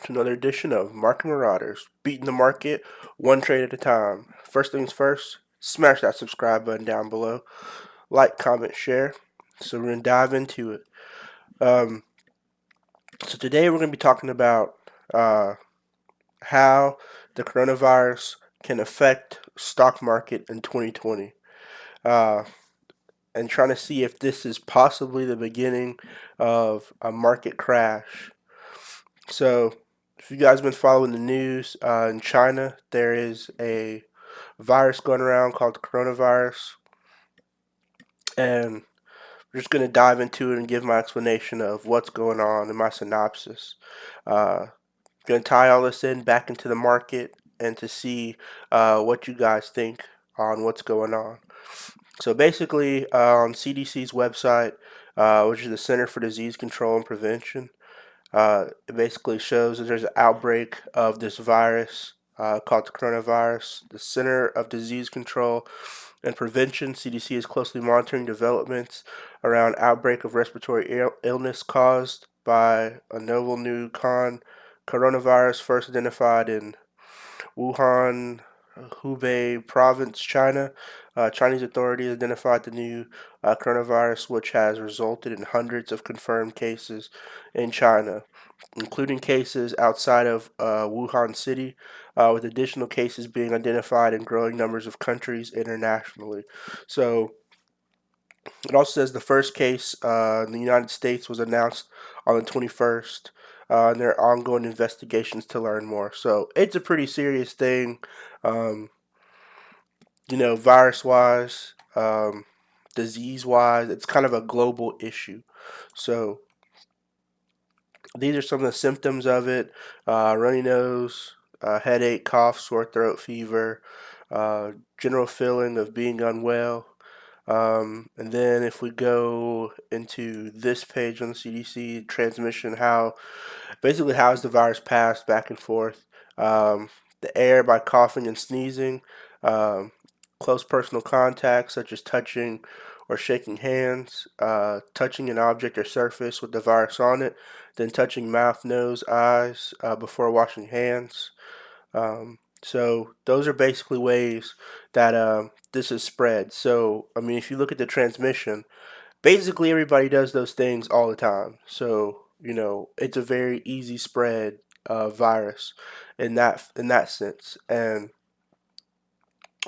to another edition of Market Marauders, beating the market one trade at a time. First things first, smash that subscribe button down below, like, comment, share. So we're gonna dive into it. Um, so today we're gonna be talking about how the coronavirus can affect stock market in 2020, uh, and trying to see if this is possibly the beginning of a market crash. So, if you guys been following the news, in China, there is a virus going around called the coronavirus, and we're just going to dive into it and give my explanation of what's going on and my synopsis. Going to tie all this in back into the market and to see what you guys think on what's going on. So basically, on CDC's website, which is the Center for Disease Control and Prevention, it basically shows that there's an outbreak of this virus called the coronavirus. The Center of Disease Control and Prevention, CDC, is closely monitoring developments around outbreak of respiratory illness caused by a novel new coronavirus first identified in Wuhan, Hubei province, China. Chinese authorities identified the new coronavirus, which has resulted in hundreds of confirmed cases in China, including cases outside of Wuhan City, with additional cases being identified in growing numbers of countries internationally. So it also says the first case in the United States was announced on the 21st, and there are ongoing investigations to learn more. So it's a pretty serious thing, um, virus wise, disease wise. It's kind of a global issue. So these are some of the symptoms of it: runny nose, headache, cough, sore throat, fever, general feeling of being unwell. And then if we go into this page on the CDC transmission, how is the virus passed back and forth? The air by coughing and sneezing, um, close personal contact such as touching or shaking hands, touching an object or surface with the virus on it, then touching mouth, nose, eyes before washing hands. So those are basically ways that this is spread. So I mean, if you look at the transmission, basically everybody does those things all the time. So it's a very easy spread virus in that sense. And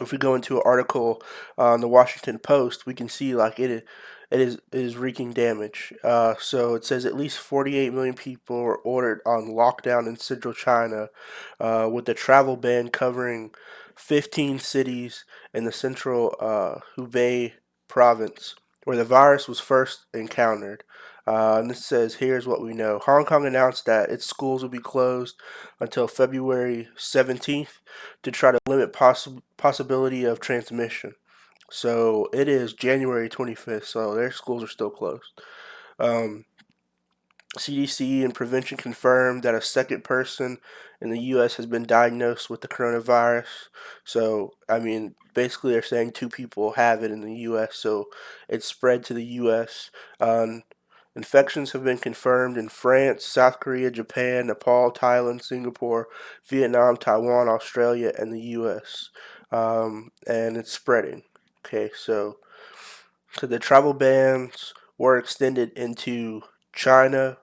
if we go into an article on the Washington Post, we can see like it is wreaking damage. So it says at least 48 million people are ordered on lockdown in central China, with the travel ban covering 15 cities in the central Hubei province, where the virus was first encountered. And this says, here's what we know. Hong Kong announced that its schools will be closed until February 17th to try to limit possibility of transmission. So it is January 25th, so their schools are still closed. Um, CDC and prevention confirmed that a second person in the U.S. has been diagnosed with the coronavirus. So, I mean, basically, they're saying two people have it in the U.S., so it's spread to the U.S. Infections have been confirmed in France, South Korea, Japan, Nepal, Thailand, Singapore, Vietnam, Taiwan, Australia, and the U.S. And it's spreading. Okay, so the travel bans were extended into central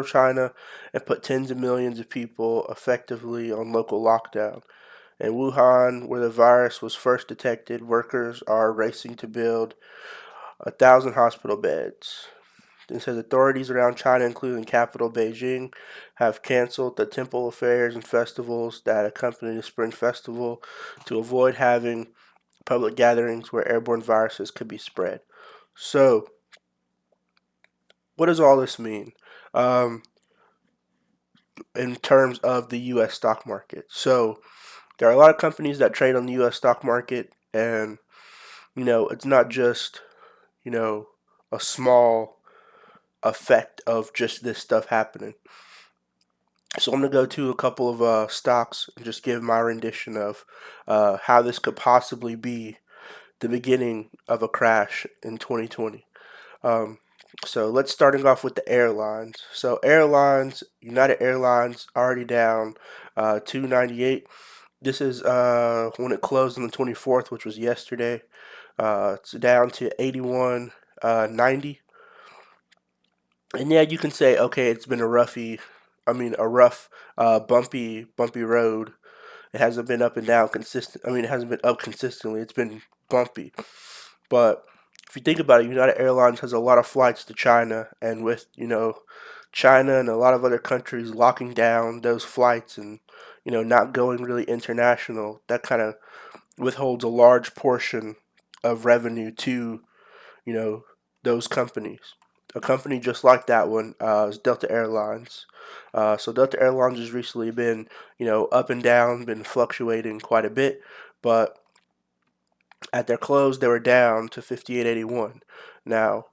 China, and put tens of millions of people effectively on local lockdown. In Wuhan, where the virus was first detected, workers are racing to build 1,000 hospital beds. It says authorities around China, including capital Beijing, have canceled the temple affairs and festivals that accompany the Spring Festival to avoid having public gatherings where airborne viruses could be spread. So, what does all this mean in terms of the U.S. stock market? So, there are a lot of companies that trade on the U.S. stock market, and it's not just you know a small effect of just this stuff happening. So I'm going to go to a couple of stocks and just give my rendition of how this could possibly be the beginning of a crash in 2020. Um, So let's starting off with the airlines. So airlines, United Airlines already down 298. This is when it closed on the 24th, which was yesterday. It's down to 81.90. And yeah, you can say, okay, it's been a rough, bumpy road. It hasn't been up and down consistent. I mean, it hasn't been up consistently. It's been bumpy. But if you think about it, United Airlines has a lot of flights to China, and with China and a lot of other countries locking down those flights and not going really international, that kind of withholds a large portion of revenue to you know those companies. A company just like that one is Delta Airlines. So Delta Airlines has recently been up and down, been fluctuating quite a bit, but at their close they were down to 58.81. Now,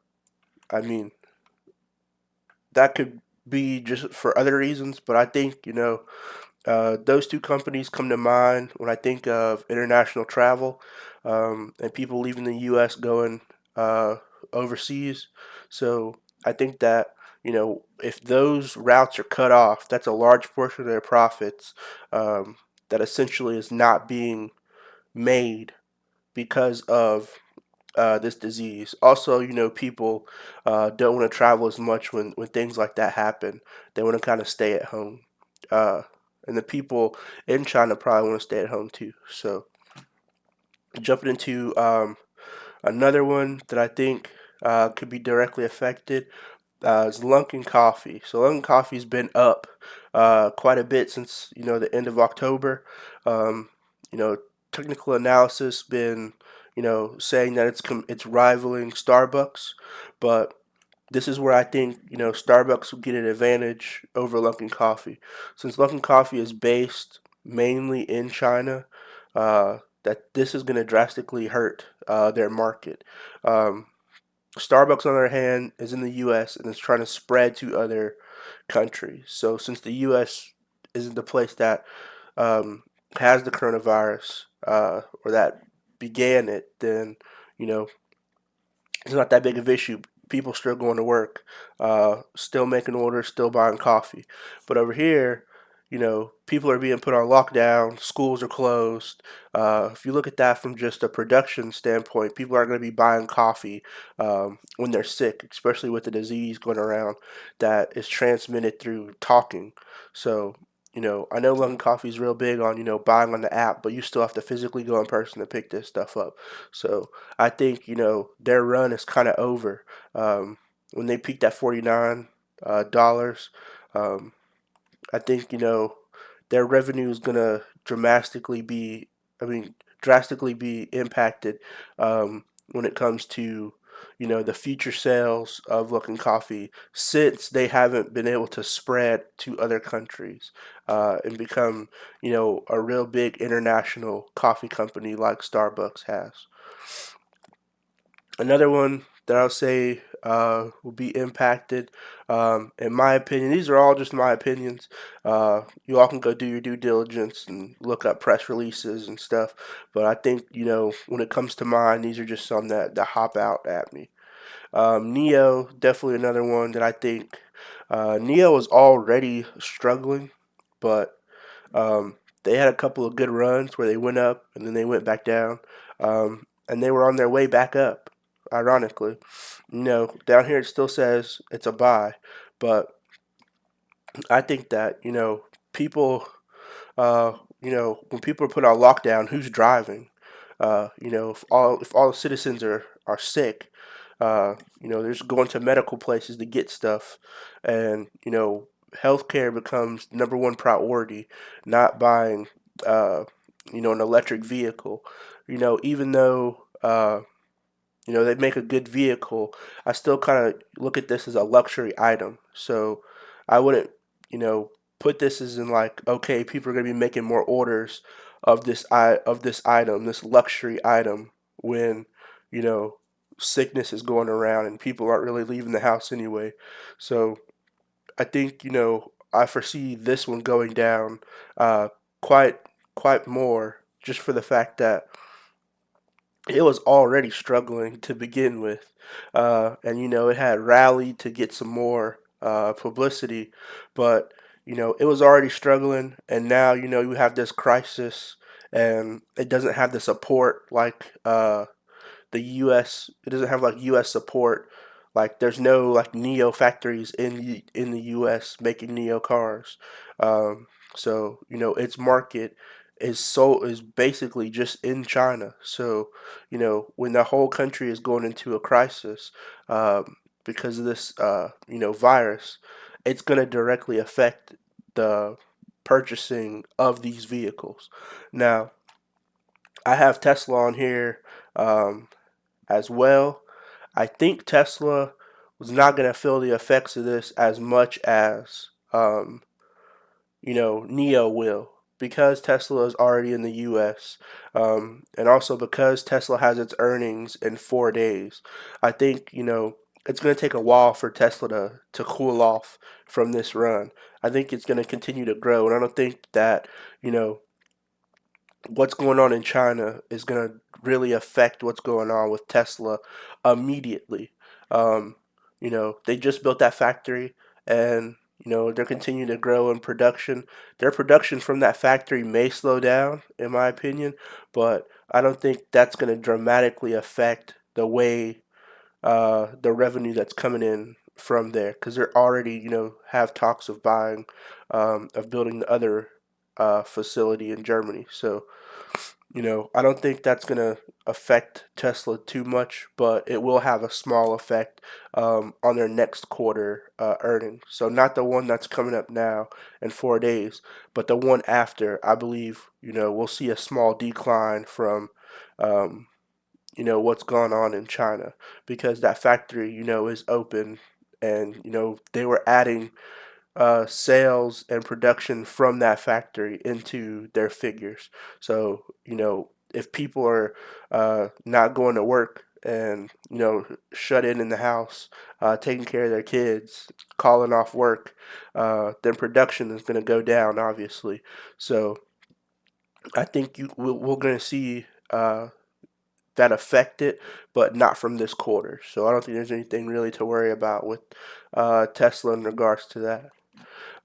I mean that could be just for other reasons, but I think those two companies come to mind when I think of international travel and people leaving the U.S. going overseas. So I think that if those routes are cut off, that's a large portion of their profits that essentially is not being made because of this disease. Also, people don't want to travel as much when things like that happen. They want to kind of stay at home. Uh, and the people in China probably want to stay at home too. So, jumping into another one that I think could be directly affected is Lunkin Coffee. So Lunkin Coffee's been up quite a bit since the end of October. Um, you know, technical analysis been saying that it's rivaling Starbucks, but this is where I think Starbucks will get an advantage over Lunkin Coffee, since Lunkin Coffee is based mainly in China. That this is going to drastically hurt their market. Um, Starbucks, on the other hand, is in the U.S. and is trying to spread to other countries. So since the U.S. isn't the place that has the coronavirus or that began it, then you know it's not that big of an issue. People still going to work, still making orders, still buying coffee. But over here, people are being put on lockdown. Schools are closed. If you look at that from just a production standpoint, people are going to be buying coffee when they're sick, especially with the disease going around that is transmitted through talking. So, I know London Coffee is real big on, buying on the app, but you still have to physically go in person to pick this stuff up. So, I think their run is kind of over. When they peaked at $49, um, I think their revenue is gonna I mean, drastically be impacted when it comes to the future sales of Looking Coffee, since they haven't been able to spread to other countries and become a real big international coffee company like Starbucks has. Another one that I'll say will be impacted, in my opinion, these are all just my opinions. You all can go do your due diligence and look up press releases and stuff. But I think, when it comes to mine, these are just some that hop out at me. Neo, definitely another one that I think Neo is already struggling, but they had a couple of good runs where they went up and then they went back down, and they were on their way back up. Ironically, down here it still says it's a buy, but I think that people, when people are put on lockdown, who's driving? If all the citizens are sick, they're just going to medical places to get stuff, and healthcare becomes number one priority, not buying, uh, an electric vehicle. Even though they make a good vehicle, I still kind of look at this as a luxury item. So I wouldn't, you know, put this as in like, okay, people are going to be making more orders of this item, this luxury item, when you know sickness is going around and people aren't really leaving the house anyway. So I think I foresee this one going down quite more, just for the fact that it was already struggling to begin with. And, it had rallied to get some more publicity, but, it was already struggling. And now, you have this crisis and it doesn't have the support like the U.S. It doesn't have like U.S. support. Like there's no like Neo factories in the U.S. making Neo cars. Um, so its market is basically just in China. So when the whole country is going into a crisis because of this virus, it's going to directly affect the purchasing of these vehicles. Now I have Tesla on here. As well. I think Tesla was not going to feel the effects of this as much as Neo will, because Tesla is already in the U.S. And also because Tesla has its earnings in 4 days. I think it's going to take a while for Tesla to cool off from this run. I think it's going to continue to grow, and I don't think that you know what's going on in China is going to really affect what's going on with Tesla immediately. Um, they just built that factory and, they're continuing to grow in production. Their production from that factory may slow down, in my opinion, but I don't think that's going to dramatically affect the way the revenue that's coming in from there, because they're already have talks of buying of building the other facility in Germany. So I don't think that's going to affect Tesla too much, but it will have a small effect on their next quarter earnings. So not the one that's coming up now in 4 days, but the one after. I believe we'll see a small decline from um, what's going on in China, because that factory is open, and they were adding sales and production from that factory into their figures. So, if people are not going to work and, shut in the house, taking care of their kids, calling off work, then production is going to go down, obviously. So, I think we're going to see that affect it, but not from this quarter. So, I don't think there's anything really to worry about with Tesla in regards to that.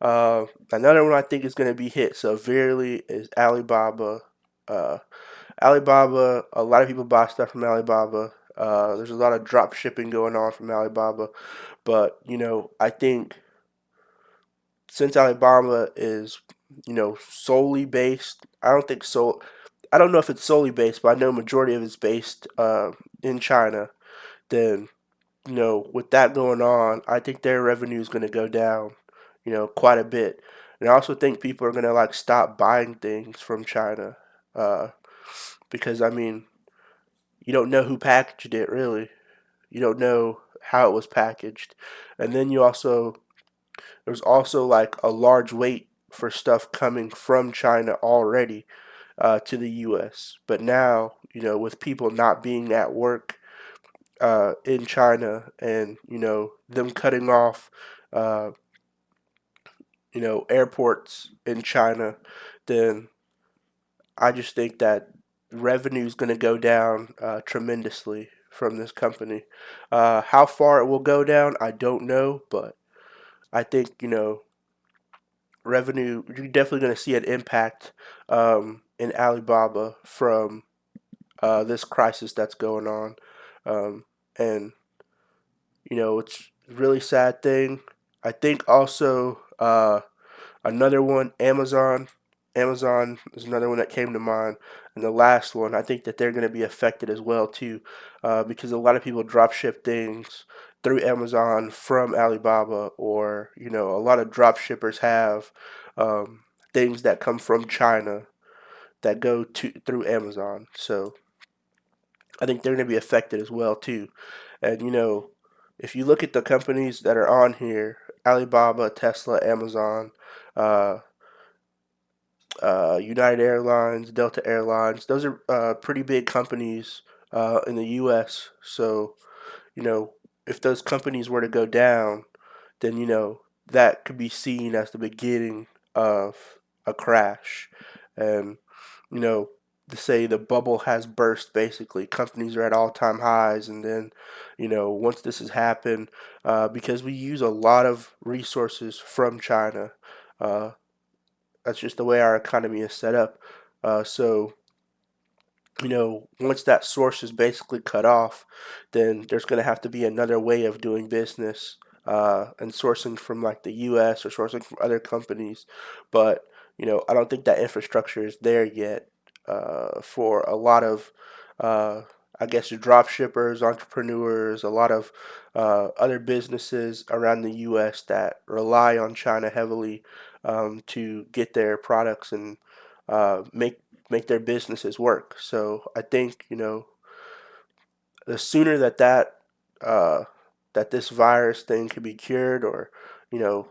Another one I think is going to be hit severely is Alibaba. Uh, Alibaba, a lot of people buy stuff from Alibaba. There's a lot of drop shipping going on from Alibaba, but I think since Alibaba is solely based, I don't think so. I don't know if it's solely based, but I know majority of it's based in China. Then with that going on, I think their revenue is going to go down, quite a bit. And I also think people are going to like stop buying things from China, uh, because I mean, you don't know who packaged it really. You don't know how it was packaged, and then there's also like a large wait for stuff coming from China already to the U.S. But now, with people not being at work in China, and them cutting off uh, airports in China, then I just think that revenue is going to go down tremendously from this company. How far it will go down, I don't know, but I think revenue. You're definitely going to see an impact in Alibaba from this crisis that's going on, and it's a really sad thing. I think also another one, Amazon. Amazon is another one that came to mind, and the last one. I think that they're going to be affected as well too, because a lot of people drop ship things through Amazon from Alibaba, or a lot of drop shippers have um, things that come from China that go to through Amazon. So I think they're going to be affected as well too. And if you look at the companies that are on here, Alibaba, Tesla, Amazon, uh, United Airlines, Delta Airlines, those are pretty big companies in the U.S. So you know, if those companies were to go down, then that could be seen as the beginning of a crash. And you know, to say the bubble has burst. Basically, companies are at all-time highs, and then, once this has happened, because we use a lot of resources from China. Uh, that's just the way our economy is set up. So once that source is basically cut off, then there's going to have to be another way of doing business, and sourcing from like the U.S. or sourcing from other companies. But, I don't think that infrastructure is there yet, for a lot of, uh, I guess, drop shippers, entrepreneurs, a lot of other businesses around the U.S. that rely on China heavily, to get their products and make their businesses work. So I think, the sooner uh, that this virus thing can be cured, or you know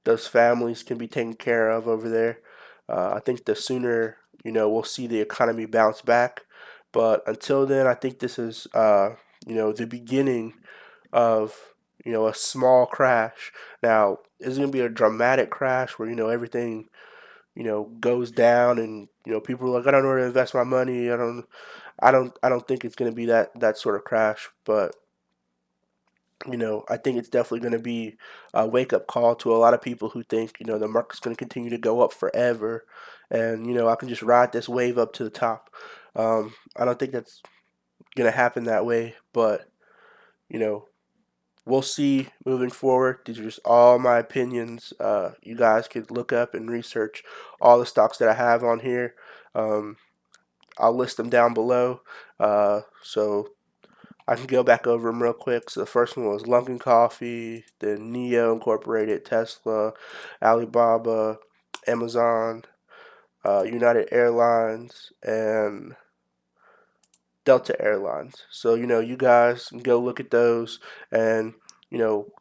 those families can be taken care of over there, I think the sooner, we'll see the economy bounce back. But until then, I think this is, the beginning of, a small crash. Now, is it going to be a dramatic crash where, everything, goes down, and people are like, I don't know where to invest my money. I don't think it's going to be that sort of crash. But I think it's definitely going to be a wake up call to a lot of people who think, the market's going to continue to go up forever, and I can just ride this wave up to the top. I don't think that's going to happen that way, but you know we'll see moving forward. These are just all my opinions. You guys could look up and research all the stocks that I have on here. Um, I'll list them down below. So I can go back over them real quick. So the first one was Lunkin Coffee, then Neo Incorporated, Tesla, Alibaba, Amazon, United Airlines, and Delta Airlines. So, you guys can go look at those, and,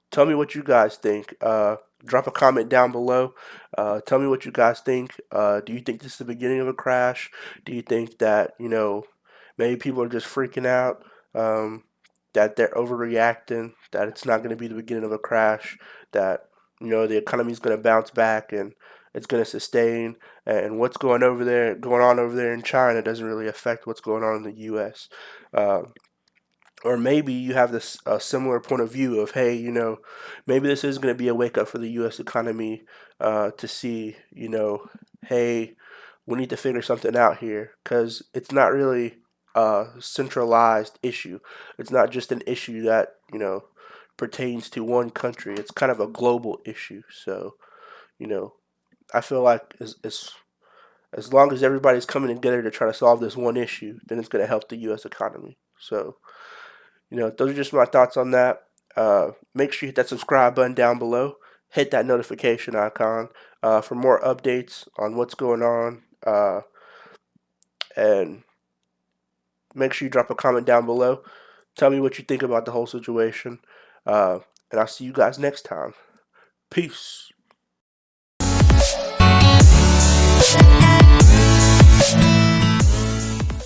tell me what you guys think. Drop a comment down below. Tell me what you guys think. Do you think this is the beginning of a crash? Do you think that, maybe people are just freaking out, that they're overreacting, that it's not going to be the beginning of a crash, that, the economy is going to bounce back and it's going to sustain, and what's going on over there in China doesn't really affect what's going on in the U.S. Uh, or maybe you have this similar point of view of, hey, maybe this is going to be a wake up for the U.S. economy, to see, hey, we need to figure something out here, because it's not really a centralized issue. It's not just an issue that pertains to one country. It's kind of a global issue. So, you know, I feel like as long as everybody's coming together to try to solve this one issue, then it's going to help the U.S. economy. So, those are just my thoughts on that. Make sure you hit that subscribe button down below. Hit that notification icon, for more updates on what's going on. And make sure you drop a comment down below. Tell me what you think about the whole situation. And I'll see you guys next time. Peace.